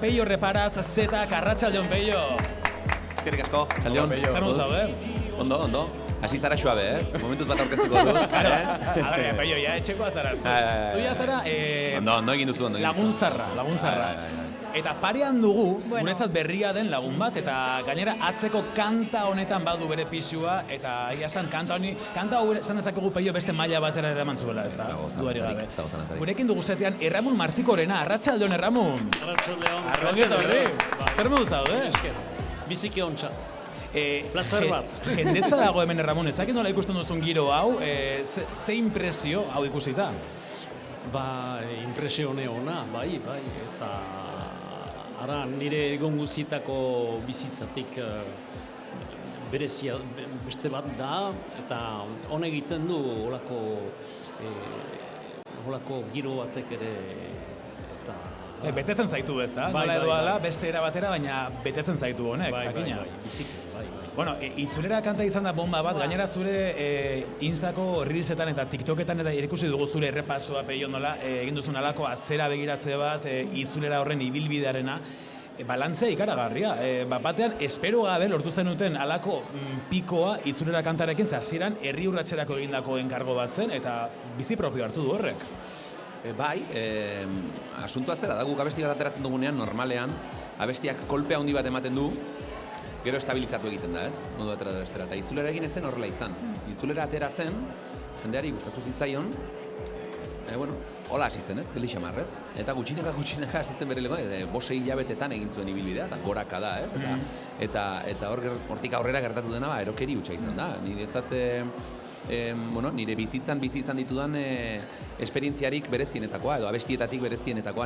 Peio Reparaz, Zetak, arratsaldeon Peio. Eskerrik asko, txaldeon. Zer modu zaude? Ondo. Hasi zara suabe, Momentuz bat aurkeztuko dut. Claro. A ver, Peio, ya etxekoa zara. Zuia zara... Ondo egin duzu, Laguntzarra. Eta parean dugu, guretzat berria den lagun bat, eta gainera atzeko kanta honetan badu bere pisua, eta egia esan kanta hau esan dezakegu Peio beste maila batera eraman zuela, ez da? Duari gabe. Gurekin dugu zetean Erramun Martikorena, arratsaldeon Erramun. Arratsaldeon. Arrongieto horri. Zer modu zaude? Biziki ontsa. Plazer bat. Jendetza dago hemen Erramun, ezakit nola ikusten duzun giro hau, ze impresio hau ikusita? Impresio ona, bai, eta ara nire egon guztietako bizitzatik berezia beste bat da, eta hon egiten du holako giro batek ere, eta... Betetzen zaitu ez da, nola edo ala, beste era batera, baina betetzen zaitu honek, jakina. Biziki, bai. Bueno, itzulera kanta izan da bomba bat, gainera zure Instako Reelsetan eta TikToketan eta ikusi dugu zure errepasoa Peio nola, egin duzun alako atzera begiratze bat, itzulera horren ibilbidearena, balantzea ikaragarria. Batean, espero gabe lortu zenuten alako pikoa itzulera kantarekin, ze hasieran herri urratserako egindako enkargo bat zen, eta bizi propio hartu du horrek. Bai, asuntua zera da, guk abesti bat ateratzen dugunean, normalean, abestiak kolpea handi bat ematen du, gero estabilizatu egiten da, ez? Modu atera da bestera. Eta itzulera egin etzen horrela izan. Itzulera atera zen, jendeari gustatu zitzaion, hola hasi zen, ez? Geli xamarrez. Eta gutxinaka hasi zen bere lego, 5 hilabetetan egin zuen ibilbidea, eta goraka da, ez? Eta hortik aurrera gertatu dena, erokeri hutsa izan da. Niretzat, nire bizi izan ditudan esperientziarik berezienetakoa, edo abestietatik berezienetakoa,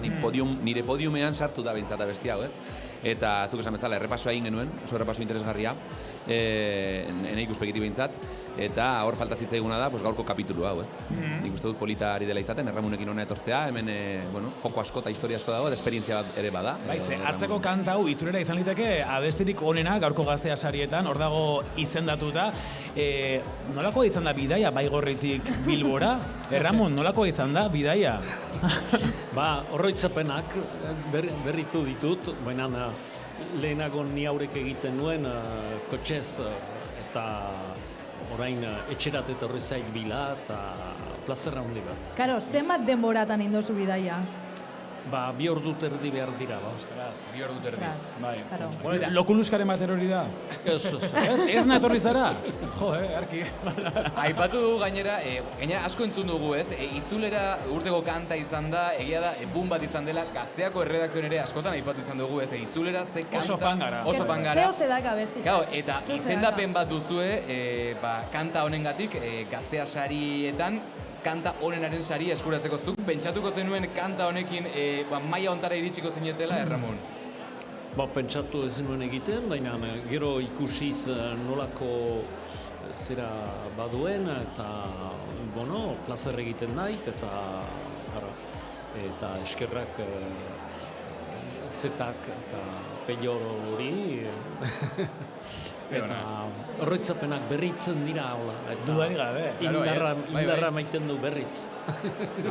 nire podiumean sartu da behintzat abesti hau, ez? Eta, zuk esan bezala, errepasoa egin genuen, oso errepaso interesgarria, ene ikuspegiti behintzat, eta hor falta zitzaiguna da, gaurko kapitulu hau, ez? Nik uste dut polita ari dela izaten, Erramunekin hona etortzea, hemen, foko asko eta historia asko dago, eta esperientzia bat ere bada. Baize, atzeko kanta hau itzulera izan liteke abestirik onena gaurko Gaztea sarietan, hor dago izendatuta. Nolakoa izan da bidaia Baigorritik Bilbora? Erramun, nolakoa izan da bidaia? Oroitzapenak berritu ditut, baina lehenago ni haurek egiten nuen kotxez, eta orain etxerat etorri zait bila, eta plazerra handi bat. Karo, zenbat denboratan indozu bidaia? 2 ordu terdi behar dira, Ostras. 2 ordu terdi. Bai. Lokuluskaren bat erori da? Ez natorri zara? Jo, arki. Aipatu dugu gainera asko entzun dugu, ez? Itzulera urteko kanta izan da, egia da, boom bat izan dela, Gazteako erredakzioan ere askotan aipatu izan dugu, ez? Itzulera ze kanta... Oso fan gara. Zeo zedak abesti. Eta izendapen bat duzue, kanta honengatik, Gaztea sarietan, kanta honenaren sari eskuratzeko zuk. Pentsatuko zenuen kanta honekin maila ontara iritsiko zinetela, Erramun? Pentsatu ez nuen egiten, baina gero ikusiz nolako zera baduen, eta, plazer egiten nait, eta eskerrak Zetak eta Peio hori, eta horretzapenak berritzen dira, Dudari gabe. Indarra maiten du berritz.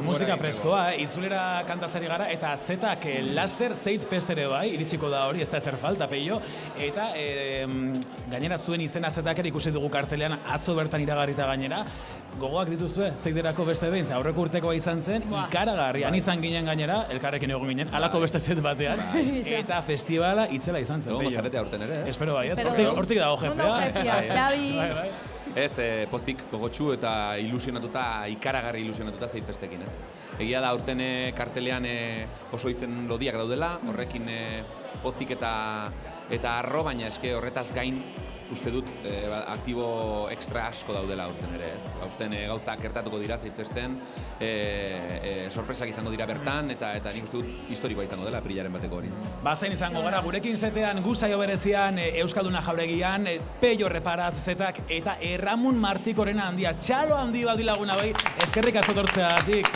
Musika freskoa, itzulera kantazari gara, eta Zetak laster Zeit Fest ere bai, iritsiko da hori, ez da ezer falta, Peio. Eta gainera zuen izena Zetak ere ikusi dugu kartelean, atzo bertan iragarrita gainera. Gogoak dituzue, Zeiderako beste behin, aurreko urtekoa izan zen, ikaragarri, han izan ginen gainera, elkarrekin egon ginen, halako beste set batean, eta festivala itzela izan zen, Peio. Zarete aurten ere, Espero bai, hortik dago jefea. Ondo jefea, Xabi. Ez, pozik, gogotxu eta ikaragarri ilusionatuta Zeit Festekin, ez? Egia da, aurten kartelean oso izen lodiak daudela, horrekin pozik eta arro, baina eske horretaz gain, uste dut, aktibo ekstra asko daudela aurten ere, ez? Aurten gauzak gertatuko dira Zeit Festen, sorpresak izango dira bertan, eta nik uste dut historikoa izango dela aprilaren bateko hori. Bazen izango gara, gurekin zetean, guzaio berezian, Euskalduna Jauregian, Peio Reparaz Zetak, eta Erramun Martikorena handia, txalo handi bat dilaguna bai, eskerrik asko tortzeagatik.